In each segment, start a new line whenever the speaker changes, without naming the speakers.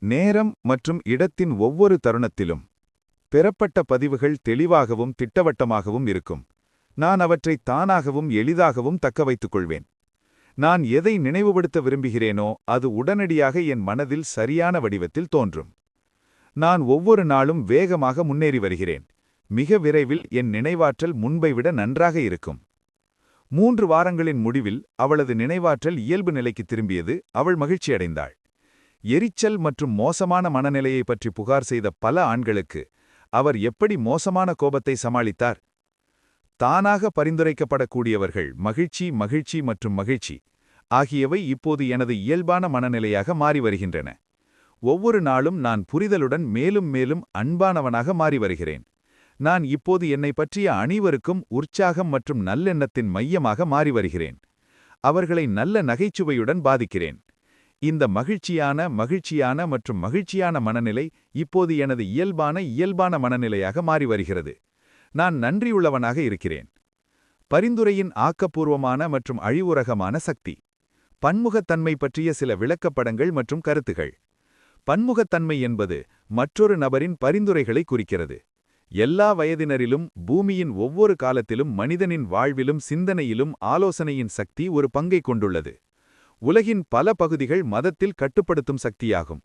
நேரம் மற்றும் இடத்தின் ஒவ்வொரு தருணத்திலும் பெறப்பட்ட பதிவுகள் தெளிவாகவும் திட்டவட்டமாகவும் இருக்கும். நான் அவற்றை தானாகவும் எளிதாகவும் தக்க வைத்துக் கொள்வேன். நான் எதை நினைவுபடுத்த விரும்புகிறேனோ அது உடனடியாக என் மனதில் சரியான வடிவத்தில் தோன்றும். நான் ஒவ்வொரு நாளும் வேகமாக முன்னேறி வருகிறேன். மிக விரைவில் என் நினைவாற்றல் முன்பை விட நன்றாக இருக்கும். 3 வாரங்களின் முடிவில் அவளது நினைவாற்றல் இயல்பு நிலைக்கு திரும்பியது. அவள் மகிழ்ச்சியடைந்தாள். எரிச்சல் மற்றும் மோசமான மனநிலையை பற்றி புகார் செய்த பல ஆண்களுக்கு அவர் எப்படி மோசமான கோபத்தை சமாளித்தார்? தானாக பரிந்துரைக்கப்படக்கூடியவர்கள் மகிழ்ச்சி மகிழ்ச்சி மற்றும் மகிழ்ச்சி ஆகியவை இப்போது எனது இயல்பான மனநிலையாக மாறி வருகின்றன. ஒவ்வொரு நாளும் நான் புரிதலுடன் மேலும் மேலும் அன்பானவனாக மாறி வருகிறேன். நான் இப்போது என்னை பற்றிய அனைவருக்கும் உற்சாகம் மற்றும் நல்லெண்ணத்தின் மையமாக மாறி வருகிறேன். அவர்களை நல்ல நகைச்சுவையுடன் பாதிக்கிறேன். இந்த மகிழ்ச்சியான மற்றும் மகிழ்ச்சியான மனநிலை இப்போது எனது இயல்பான மனநிலையாக மாறி வருகிறது. நான் நன்றியுள்ளவனாக இருக்கிறேன். பரிந்துரையின் ஆக்கப்பூர்வமான மற்றும் அழிவுரகமான சக்தி. பன்முகத்தன்மை பற்றிய சில விளக்கப்படங்கள் மற்றும் கருத்துகள். பன்முகத்தன்மை என்பது மற்றொரு நபரின் பரிந்துரைகளை குறிக்கிறது. எல்லா வயதினரிலும் பூமியின் ஒவ்வொரு காலத்திலும் மனிதனின் வாழ்விலும் சிந்தனையிலும் ஆலோசனையின் சக்தி ஒரு பங்கை கொண்டுள்ளது. உலகின் பல பகுதிகள் மதத்தில் கட்டுப்படுத்தும் சக்தியாகும்.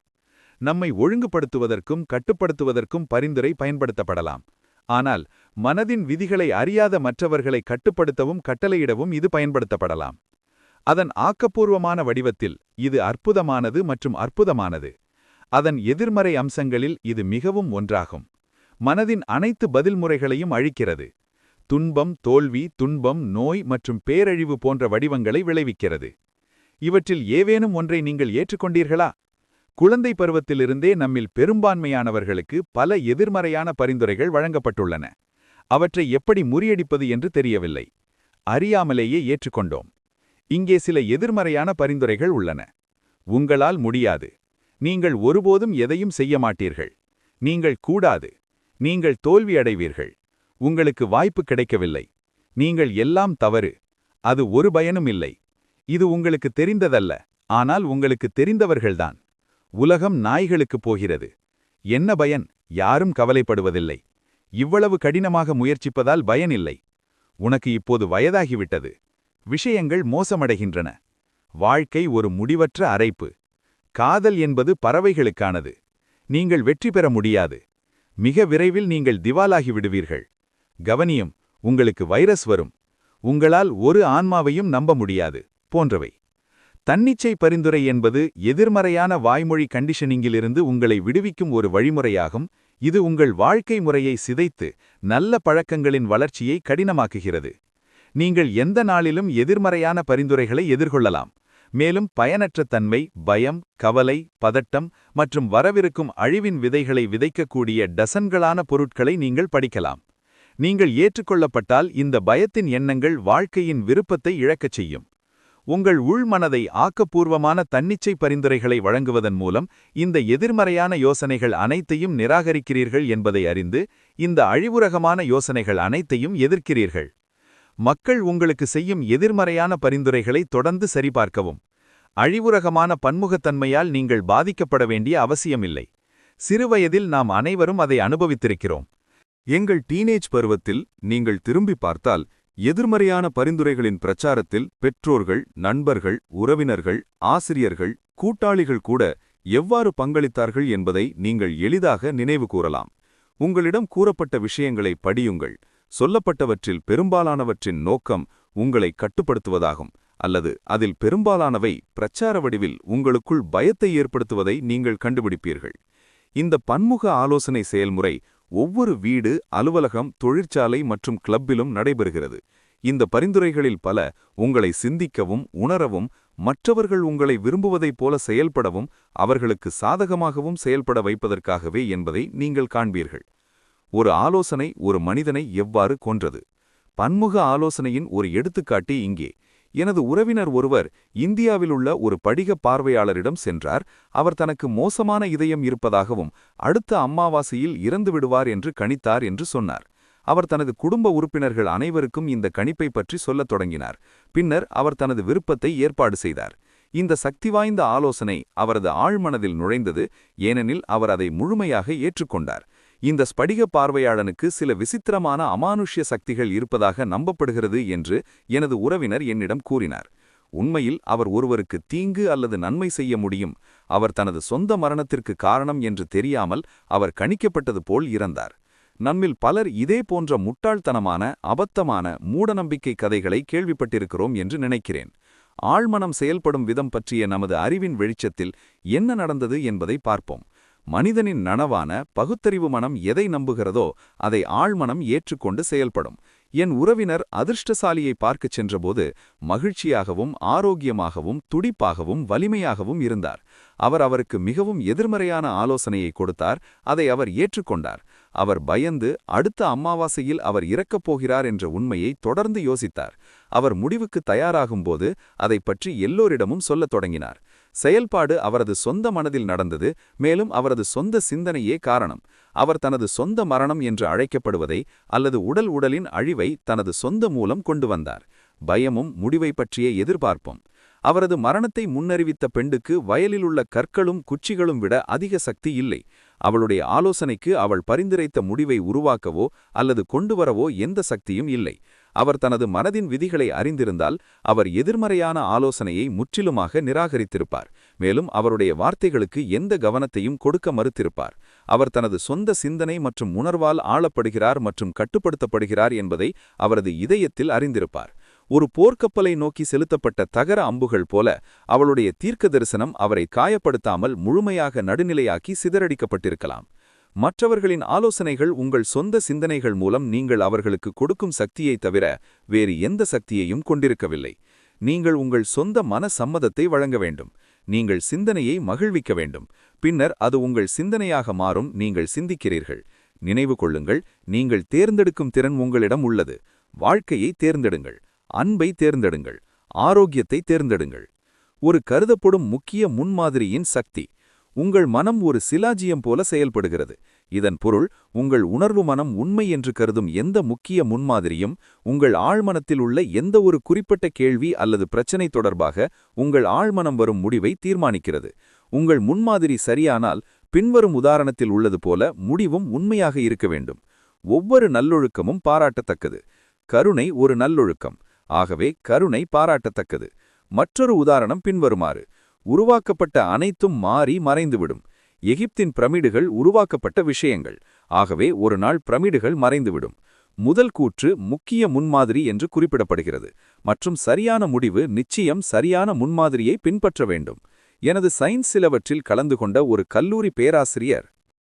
நம்மை ஒழுங்குபடுத்துவதற்கும் கட்டுப்படுத்துவதற்கும் பரிந்துரை பயன்படுத்தப்படலாம். ஆனால் மனதின் விதிகளை அறியாத மற்றவர்களை கட்டுப்படுத்தவும் கட்டளையிடவும் இது பயன்படுத்தப்படலாம். அதன் ஆக்கப்பூர்வமான வடிவத்தில் இது அற்புதமானது மற்றும் அற்புதமானது. அதன் எதிர்மறை அம்சங்களில் இது மிகவும் ஒன்றாகும். மனதின் அனைத்து பதில்முறைகளையும் அழிக்கிறது. துன்பம், தோல்வி, நோய் மற்றும் பேரழிவு போன்ற வடிவங்களை விளைவிக்கிறது. இவற்றில் ஏவேனும் ஒன்றை நீங்கள் ஏற்றுக்கொண்டீர்களா? குழந்தை பருவத்திலிருந்தே நம்மில் பெரும்பான்மையானவர்களுக்கு பல எதிர்மறையான பரிந்துரைகள் வழங்கப்பட்டுள்ளன. அவற்றை எப்படி முறியடிப்பது என்று தெரியவில்லை. அறியாமலேயே ஏற்றுக்கொண்டோம். இங்கே சில எதிர்மறையான பரிந்துரைகள் உள்ளன. உங்களால் முடியாது. நீங்கள் ஒருபோதும் எதையும் செய்ய மாட்டீர்கள். நீங்கள் கூடாது. நீங்கள் தோல்வியடைவீர்கள். உங்களுக்கு வாய்ப்பு கிடைக்கவில்லை. நீங்கள் எல்லாம் தவறு. அது ஒரு பயனும் இல்லை. இது உங்களுக்கு தெரிந்ததல்ல, ஆனால் உங்களுக்கு தெரிந்தவர்கள்தான். உலகம் நாய்களுக்கு போகிறது. என்ன பயன்? யாரும் கவலைப்படுவதில்லை. இவ்வளவு கடினமாக முயற்சிப்பதால் பயன் இல்லை. உனக்கு இப்போது வயதாகிவிட்டது. விஷயங்கள் மோசமடைகின்றன. வாழ்க்கை ஒரு முடிவற்ற அரைப்பு. காதல் என்பது பறவைகளுக்கானது. நீங்கள் வெற்றி பெற முடியாது. மிக விரைவில் நீங்கள் திவாலாகி விடுவீர்கள். கவனியும், உங்களுக்கு வைரஸ் வரும். உங்களால் ஒரு ஆன்மாவையும் நம்ப முடியாது போன்றவை. தன்னிச்சை பரிந்துரை என்பது எதிர்மறையான வாய்மொழி கண்டிஷனிங்கிலிருந்து உங்களை விடுவிக்கும் ஒரு வழிமுறையாகும். இது உங்கள் வாழ்க்கை முறையை சிதைத்து நல்ல பழக்கங்களின் வளர்ச்சியை கடினமாக்குகிறது. நீங்கள் எந்த நாளிலும் எதிர்மறையான பரிந்துரைகளை எதிர்கொள்ளலாம். மேலும் பயனற்ற தன்மை, பயம், கவலை, பதட்டம் மற்றும் வரவிருக்கும் அழிவின் விதைகளை விதைக்கக்கூடிய டசன்களான பொருட்களை நீங்கள் படிக்கலாம். நீங்கள் ஏற்றுக்கொள்ளப்பட்டால் இந்த பயத்தின் எண்ணங்கள் வாழ்க்கையின் விருப்பத்தை இழக்கச் செய்யும். உங்கள் உள்மனதை ஆக்கப்பூர்வமான தன்னிச்சை பரிந்துரைகளை வழங்குவதன் மூலம் இந்த எதிர்மறையான யோசனைகள் அனைத்தையும் நிராகரிக்கிறீர்கள் என்பதை அறிந்து இந்த அழிவுரகமான யோசனைகள் அனைத்தையும் எதிர்க்கிறீர்கள். மக்கள் உங்களுக்கு செய்யும் எதிர்மறையான பரிந்துரைகளை தொடர்ந்து சரிபார்க்கவும். அழிவுரகமான பன்முகத்தன்மையால் நீங்கள் பாதிக்கப்பட வேண்டிய அவசியமில்லை. சிறுவயதில் நாம் அனைவரும் அதை அனுபவித்திருக்கிறோம்.
எங்கள் டீனேஜ் பருவத்தில் நீங்கள் திரும்பி பார்த்தால் எதிர்மறையான பரிந்துரைகளின் பிரச்சாரத்தில் பெற்றோர்கள், நண்பர்கள், உறவினர்கள், ஆசிரியர்கள், கூட்டாளிகள் கூட எவ்வாறு பங்களித்தார்கள் என்பதை நீங்கள் எளிதாக நினைவு கூறலாம். உங்களிடம் கூறப்பட்ட விஷயங்களை படியுங்கள். சொல்லப்பட்டவற்றில் பெரும்பாலானவற்றின் நோக்கம் உங்களை கட்டுப்படுத்துவதாகும், அல்லது அதில் பெரும்பாலானவை பிரச்சார வடிவில் உங்களுக்குள் பயத்தை ஏற்படுத்துவதை நீங்கள் கண்டுபிடிப்பீர்கள். இந்த பன்முக ஆலோசனை செயல்முறை ஒவ்வொரு வீடு, அலுவலகம், தொழிற்சாலை மற்றும் கிளப்பிலும் நடைபெறுகிறது. இந்த பரிந்துரைகளில் பல உங்களை சிந்திக்கவும், உணரவும், மற்றவர்கள் உங்களை விரும்புவதைப் போல செயல்படவும், அவர்களுக்கு சாதகமாகவும் செயல்பட வைப்பதற்காகவே என்பதை நீங்கள் காண்பீர்கள். ஒரு ஆலோசனை ஒரு மனிதனை எவ்வாறு கொன்றது? பன்முக ஆலோசனையின் ஒரு எடுத்துக்காட்டு இங்கே. எனது உறவினர் ஒருவர் இந்தியாவிலுள்ள ஒரு படிக பார்வையாளரிடம் சென்றார். அவர் தனக்கு மோசமான இதயம் இருப்பதாகவும் அடுத்த அமாவாசையில் இறந்து விடுவார் என்று கணித்தார் என்று சொன்னார். அவர் தனது குடும்ப உறுப்பினர்கள் அனைவருக்கும் இந்த கணிப்பை பற்றி சொல்லத் தொடங்கினார். பின்னர் அவர் தனது விருப்பத்தை ஏற்பாடு செய்தார். இந்த சக்தி வாய்ந்த ஆலோசனை அவரது ஆழ்மனதில் நுழைந்தது, ஏனெனில் அவர் அதை முழுமையாக ஏற்றுக்கொண்டார். இந்த ஸ்படிக பார்வையாளனுக்கு சில விசித்திரமான அமானுஷ்ய சக்திகள் இருப்பதாக நம்பப்படுகிறது என்று எனது உறவினர் என்னிடம் கூறினார். உண்மையில் அவர் ஒருவருக்கு தீங்கு அல்லது நன்மை செய்ய முடியும். அவர் தனது சொந்த மரணத்திற்கு காரணம் என்று தெரியாமல் அவர் கணிக்கப்பட்டது போல் இறந்தார். நம்மில் பலர் இதே போன்ற முட்டாள்தனமான, அபத்தமான, மூடநம்பிக்கை கதைகளை கேள்விப்பட்டிருக்கிறோம் என்று நினைக்கிறேன். ஆழ்மனம் செயல்படும் விதம் பற்றிய நமது அறிவின் வெளிச்சத்தில் என்ன நடந்தது என்பதை பார்ப்போம். மனிதனின் நனவான, பகுத்தறிவு மனம் எதை நம்புகிறதோ அதை ஆழ்மனம் ஏற்றுக்கொண்டு செயல்படும். என் உறவினர் அதிர்ஷ்டசாலியை பார்க்கச் சென்றபோது மகிழ்ச்சியாகவும், ஆரோக்கியமாகவும், துடிப்பாகவும், வலிமையாகவும் இருந்தார். அவர் அவருக்கு மிகவும் எதிர்மறையான ஆலோசனையை கொடுத்தார். அதை அவர் ஏற்றுக்கொண்டார். அவர் பயந்து அடுத்த அமாவாசையில் அவர் இறக்கப் போகிறார் என்ற உண்மையை தொடர்ந்து யோசித்தார். அவர் முடிவுக்கு தயாராகும்போது அதை பற்றி எல்லோரிடமும் சொல்லத் தொடங்கினார். செயல்பாடு அவரது சொந்த மனதில் நடந்தது, மேலும் அவரது சொந்த சிந்தனையே காரணம். அவர் தனது சொந்த மரணம் என்று அழைக்கப்படுவதை அல்லது உடலின் அழிவை தனது சொந்த மூலம் கொண்டு வந்தார். பயமும் முடிவை பற்றிய எதிர்பார்ப்பும். அவரது மரணத்தை முன்னறிவித்த பெண்டுக்கு வயலில் உள்ள கற்களும் குச்சிகளும் விட அதிக சக்தி இல்லை. அவளுடைய ஆலோசனைக்கு அவள் பரிந்துரைத்த முடிவை உருவாக்கவோ அல்லது கொண்டுவரவோ எந்த சக்தியும் இல்லை. அவர் தனது மனதின் விதிகளை அறிந்திருந்தால் அவர் எதிர்மறையான ஆலோசனையை முற்றிலுமாக நிராகரித்திருப்பார். மேலும் அவருடைய வார்த்தைகளுக்கு எந்த கவனத்தையும் கொடுக்க மறுத்திருப்பார். அவர் தனது சொந்த சிந்தனை மற்றும் உணர்வால் ஆளப்படுகிறார் மற்றும் கட்டுப்படுத்தப்படுகிறார் என்பதை அவரது இதயத்தில் அறிந்திருப்பார். ஒரு போர்க்கப்பலை நோக்கி செலுத்தப்பட்ட தகர அம்புகள் போல அவளுடைய தீர்க்க தரிசனம் அவரை காயப்படுத்தாமல் முழுமையாக நடுநிலையாக்கி சிதறடிக்கப்பட்டிருக்கலாம். மற்றவர்களின் ஆலோசனைகள் உங்கள் சொந்த சிந்தனைகள் மூலம் நீங்கள் அவர்களுக்கு கொடுக்கும் சக்தியை தவிர வேறு எந்த சக்தியையும் கொண்டிருக்கவில்லை. நீங்கள் உங்கள் சொந்த மன சம்மதத்தை வழங்க வேண்டும். நீங்கள் சிந்தனையை மகிழ்விக்க வேண்டும். பின்னர் அது உங்கள் சிந்தனையாக மாறும். நீங்கள் சிந்திக்கிறீர்கள். நினைவு கொள்ளுங்கள், நீங்கள் தேர்ந்தெடுக்கும் திறன் உங்களிடம் உள்ளது. வாழ்க்கையை தேர்ந்தெடுங்கள். அன்பை தேர்ந்தெடுங்கள். ஆரோக்கியத்தை தேர்ந்தெடுங்கள். ஒரு கருதப்படும் முக்கிய முன்மாதிரியின் சக்தி. உங்கள் மனம் ஒரு சிலாஜியம் போல செயல்படுகிறது. இதன் பொருள், உங்கள் உணர்வு மனம் உண்மை என்று கருதும் எந்த முக்கிய முன்மாதிரியும் உங்கள் ஆழ்மனத்தில் உள்ள எந்த ஒரு குறிப்பிட்ட கேள்வி அல்லது பிரச்சனை தொடர்பாக உங்கள் ஆழ்மனம் வரும் முடிவை தீர்மானிக்கிறது. உங்கள் முன்மாதிரி சரியானால் பின்வரும் உதாரணத்தில் உள்ளது போல முடிவும் உண்மையாக இருக்க வேண்டும். ஒவ்வொரு நல்லொழுக்கமும் பாராட்டத்தக்கது. கருணை ஒரு நல்லொழுக்கம். ஆகவே கருணை பாராட்டத்தக்கது. மற்றொரு உதாரணம் பின்வருமாறு. உருவாக்கப்பட்ட அனைத்தும் மாறி மறைந்துவிடும். எகிப்தின் பிரமிடுகள் உருவாக்கப்பட்ட விஷயங்கள். ஆகவே ஒரு நாள் பிரமிடுகள் மறைந்துவிடும். முதல் கூற்று முக்கிய முன்மாதிரி என்று குறிப்பிடப்படுகிறது மற்றும் சரியான முடிவு நிச்சயம் சரியான முன்மாதிரியை பின்பற்ற வேண்டும். எனது சயின்ஸ் சிலவற்றில் கலந்து கொண்ட ஒரு கல்லூரி பேராசிரியர்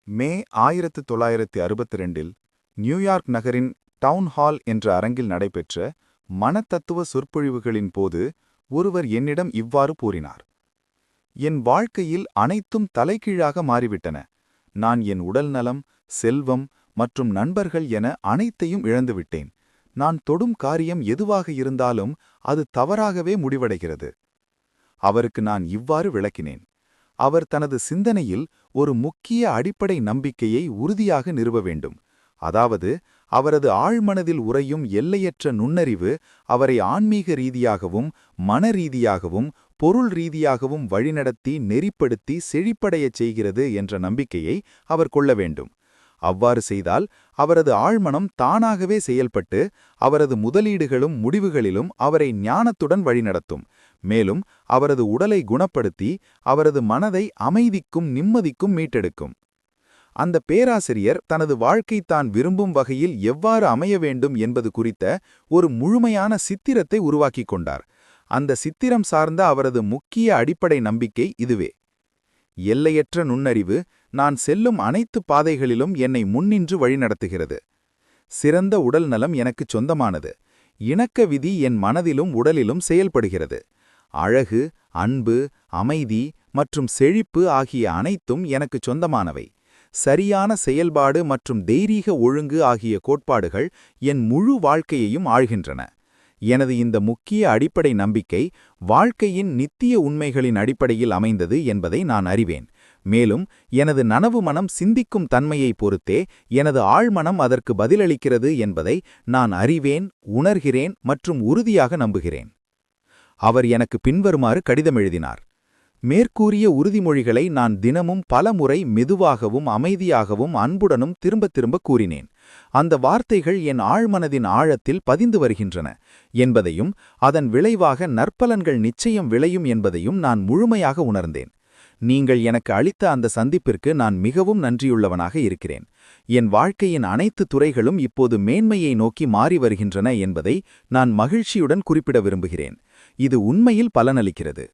மே 1962இல் நியூயார்க் நகரின் டவுன் ஹால் என்ற அரங்கில் நடைபெற்ற மனத்தத்துவ சொற்பொழிவுகளின் போது ஒருவர் என்னிடம் இவ்வாறு கூறினார். என் வாழ்க்கையில் அனைத்தும் தலைகீழாக மாறிவிட்டன. நான் என் உடல்நலம், செல்வம் மற்றும் நண்பர்கள் என அனைத்தையும் இழந்துவிட்டேன். நான் தொடும் காரியம் எதுவாக இருந்தாலும் அது தவறாகவே முடிவடைகிறது. அவருக்கு நான் இவ்வாறு விளக்கினேன். அவர் தனது சிந்தனையில் ஒரு முக்கிய அடிப்படை நம்பிக்கையை உறுதியாக நிறுவ வேண்டும். அதாவது, அவரது ஆழ்மனதில் உறையும் எல்லையற்ற நுண்ணறிவு அவரை ஆன்மீக ரீதியாகவும், மனரீதியாகவும், பொருள் ரீதியாகவும் வழிநடத்தி நெறிப்படுத்தி செழிப்படையச் செய்கிறது என்ற நம்பிக்கையை அவர் கொள்ள வேண்டும். அவ்வாறு செய்தால் அவரது ஆழ்மனம் தானாகவே செயல்பட்டு அவரது முதலீடுகளும் முடிவுகளிலும் அவரை ஞானத்துடன் வழிநடத்தும். மேலும் அவரது உடலை குணப்படுத்தி அவரது மனதை அமைதிக்கும் நிம்மதிக்கும் மீட்டெடுக்கும். அந்த பேராசிரியர் தனது வாழ்க்கை தான் விரும்பும் வகையில் எவ்வாறு அமைய வேண்டும் என்பது குறித்த ஒரு முழுமையான சித்திரத்தை உருவாக்கிக் கொண்டார். அந்த சித்திரம் சார்ந்த அவரது முக்கிய அடிப்படை நம்பிக்கை இதுவே. எல்லையற்ற நுண்ணறிவு நான் செல்லும் அனைத்து பாதைகளிலும் என்னை முன்னின்று வழிநடத்துகிறது. சிறந்த உடல் நலம் எனக்குச் சொந்தமானது. இணக்க விதி என் மனதிலும் உடலிலும் செயல்படுகிறது. அழகு, அன்பு, அமைதி மற்றும் செழிப்பு ஆகிய அனைத்தும் எனக்குச் சொந்தமானவை. சரியான செயல்பாடு மற்றும் தெய்வீக ஒழுங்கு ஆகிய கோட்பாடுகள் என் முழு வாழ்க்கையையும் ஆள்கின்றன. எனது இந்த முக்கிய அடிப்படை நம்பிக்கை வாழ்க்கையின் நித்திய உண்மைகளின் அடிப்படையில் அமைந்தது என்பதை நான் அறிவேன். மேலும் எனது நனவு மனம் சிந்திக்கும் தன்மையை பொறுத்தே எனது ஆழ்மனம் அதற்கு பதிலளிக்கிறது என்பதை நான் அறிவேன், உணர்கிறேன் மற்றும் உறுதியாக நம்புகிறேன். அவர் எனக்கு பின்வருமாறு கடிதம் எழுதினார். மேற்கூறிய உறுதிமொழிகளை நான் தினமும் பலமுறை மெதுவாகவும் அமைதியாகவும் அன்புடனும் திரும்பத் திரும்ப கூறினேன். அந்த வார்த்தைகள் என் ஆழ்மனதின் ஆழத்தில் பதிந்து வருகின்றன என்பதையும் அதன் விளைவாக நற்பலன்கள் நிச்சயம் விளையும் என்பதையும் நான் முழுமையாக உணர்ந்தேன். நீங்கள் எனக்கு அளித்த அந்த சந்திப்பிற்கு நான் மிகவும் நன்றியுள்ளவனாக இருக்கிறேன். என் வாழ்க்கையின் அனைத்து துறைகளும் இப்போது மேன்மையை நோக்கி மாறி வருகின்றன என்பதை நான் மகிழ்ச்சியுடன் குறிப்பிட விரும்புகிறேன். இது உண்மையில் பலனளிக்கிறது.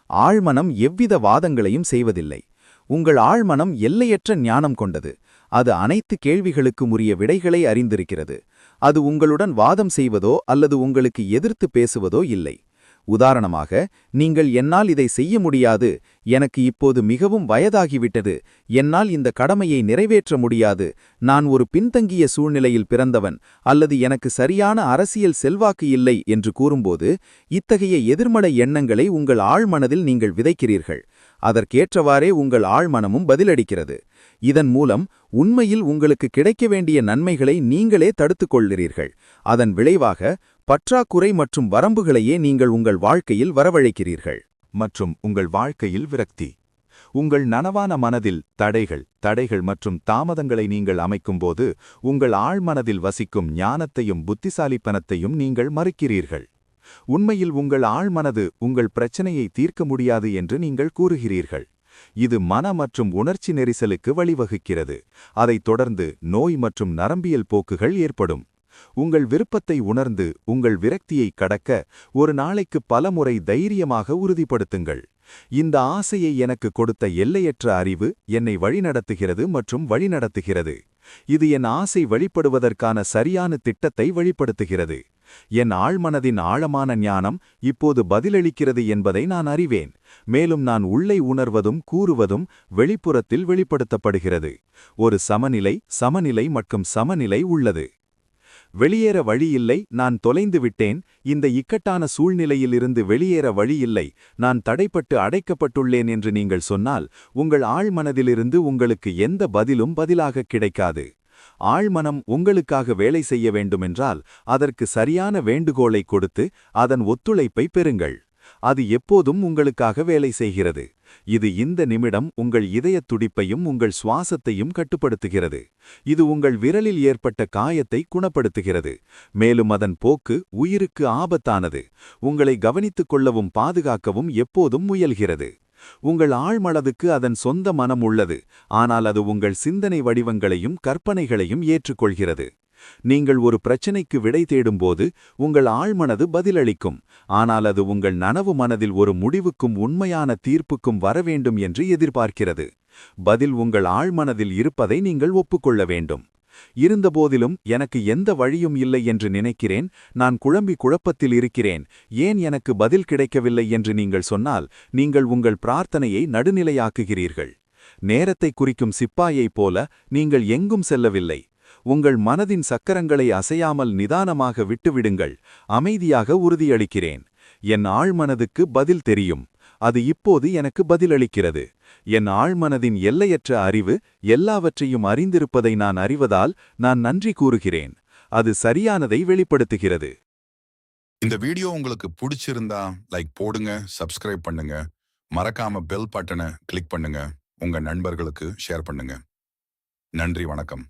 ஆழ்மனம் எவ்வித வாதங்களையும் செய்வதில்லை. உங்கள் ஆழ்மனம் எல்லையற்ற ஞானம் கொண்டது. அது அனைத்து கேள்விகளுக்கும் உரிய விடைகளை அறிந்திருக்கிறது. அது உங்களுடன் வாதம் செய்வதோ அல்லது உங்களுக்கு எதிர்த்து பேசுவதோ இல்லை. உதாரணமாக, நீங்கள் என்னால் இதை செய்ய முடியாது, எனக்கு இப்போது மிகவும் வயதாகிவிட்டது, என்னால் இந்த கடமையை நிறைவேற்ற முடியாது, நான் ஒரு பின்தங்கிய சூழ்நிலையில் பிறந்தவன் அல்லது எனக்கு சரியான அரசியல் செல்வாக்கு இல்லை என்று கூறும்போது இத்தகைய எதிர்மறை எண்ணங்களை உங்கள் ஆழ்மனதில் நீங்கள் விதைக்கிறீர்கள். அதற்கேற்றவாறே உங்கள் ஆழ்மனமும் பதிலளிக்கிறது. இதன் மூலம் உண்மையில் உங்களுக்கு கிடைக்க வேண்டிய நன்மைகளை நீங்களே தடுத்துக் கொள்கிறீர்கள். அதன் விளைவாக பற்றாக்குறை மற்றும் வரம்புகளையே நீங்கள் உங்கள் வாழ்க்கையில் வரவழைக்கிறீர்கள்.
மற்றும் உங்கள் வாழ்க்கையில் விரக்தி. உங்கள் நனவான மனதில் தடைகள் மற்றும் தாமதங்களை நீங்கள் அமைக்கும்போது உங்கள் ஆழ்மனதில் வசிக்கும் ஞானத்தையும் புத்திசாலித்தனத்தையும் நீங்கள் மறுக்கிறீர்கள். உண்மையில் உங்கள் ஆழ்மனது உங்கள் பிரச்சனையை தீர்க்க முடியாது என்று நீங்கள் கூறுகிறீர்கள். இது மன மற்றும் உணர்ச்சி நெரிசலுக்கு வழிவகுக்கிறது. அதைத் தொடர்ந்து நோய் மற்றும் நரம்பியல் போக்குகள் ஏற்படும். உங்கள் விருப்பத்தை உணர்ந்து உங்கள் விரக்தியை கடக்க ஒரு நாளைக்கு பலமுறை தைரியமாக உறுதிப்படுத்துங்கள். இந்த ஆசையை எனக்கு கொடுத்த எல்லையற்ற அறிவு என்னை வழிநடத்துகிறது மற்றும் வழிநடத்துகிறது. இது என் ஆசை வெளிப்படுவதற்கான சரியான திட்டத்தை வெளிப்படுத்துகிறது. என் ஆழ்மனதின் ஆழமான ஞானம் இப்போது பதிலளிக்கிறது என்பதை நான் அறிவேன். மேலும் நான் உள்ளே உணர்வதும் கூறுவதும் வெளிப்புறத்தில் வெளிப்படுத்தப்படுகிறது. ஒரு சமநிலை மற்றும் சமநிலை உள்ளது. வெளியேற வழியில்லை, நான் தொலைந்து விட்டேன். இந்த இக்கட்டான சூழ்நிலையிலிருந்து வெளியேற வழியில்லை, நான் தடைப்பட்டு அடைக்கப்பட்டுள்ளேன் என்று நீங்கள் சொன்னால் உங்கள் ஆழ்மனதிலிருந்து உங்களுக்கு எந்த பதிலும் பதிலாக கிடைக்காது. ஆழ்மனம் உங்களுக்காக வேலை செய்ய வேண்டுமென்றால் அதற்கு சரியான வேண்டுகோளை கொடுத்து அதன் ஒத்துழைப்பை பெறுங்கள். அது எப்போதும் உங்களுக்காக வேலை செய்கிறது. இது இந்த நிமிடம் உங்கள் இதயத் துடிப்பையும் உங்கள் சுவாசத்தையும் கட்டுப்படுத்துகிறது. இது உங்கள் விரலில் ஏற்பட்ட காயத்தை குணப்படுத்துகிறது. மேலும் அதன் போக்கு உயிருக்கு ஆபத்தானது. உங்களை கவனித்துக் கொள்ளவும் பாதுகாக்கவும் எப்போதும் முயல்கிறது. உங்கள் ஆழ்மனதுக்கு அதன் சொந்த மனம் உள்ளது, ஆனால் அது உங்கள் சிந்தனை வடிவங்களையும் கற்பனைகளையும் ஏற்றுக்கொள்கிறது. நீங்கள் ஒரு பிரச்சினைக்கு விடை தேடும்போது உங்கள் ஆழ்மனது பதிலளிக்கும், ஆனால் அது உங்கள் நனவு மனதில் ஒரு முடிவுக்கும் உண்மையான தீர்ப்புக்கும் வரவேண்டும் என்று எதிர்பார்க்கிறது. பதில் உங்கள் ஆழ்மனதில் இருப்பதை நீங்கள் ஒப்புக்கொள்ள வேண்டும். இருந்தபோதிலும் எனக்கு எந்த வழியும் இல்லை என்று நினைக்கிறேன், நான் குழப்பத்தில் இருக்கிறேன், ஏன் எனக்கு பதில் கிடைக்கவில்லை என்று நீங்கள் சொன்னால் நீங்கள் உங்கள் பிரார்த்தனையை நடுநிலையாக்குகிறீர்கள். நேரத்தை குறிக்கும் சிப்பாயைப் போல நீங்கள் எங்கும் செல்லவில்லை. உங்கள் மனதின் சக்கரங்களை அசையாமல் நிதானமாக விட்டுவிடுங்கள். அமைதியாக உறுதியளிக்கிறேன். என் ஆழ்மனதுக்கு பதில் தெரியும். அது இப்போது எனக்கு பதிலளிக்கிறது. என் ஆழ்மனதின் எல்லையற்ற அறிவு எல்லாவற்றையும் அறிந்திருப்பதை நான் அறிவதால் நான் நன்றி கூறுகிறேன். அது சரியானதை வெளிப்படுத்துகிறது.
இந்த வீடியோ உங்களுக்கு பிடிச்சிருந்தா லைக் போடுங்க, சப்ஸ்கிரைப் பண்ணுங்க, மறக்காம பெல் பட்டனை கிளிக் பண்ணுங்க, உங்க நண்பர்களுக்கு ஷேர் பண்ணுங்க. நன்றி, வணக்கம்.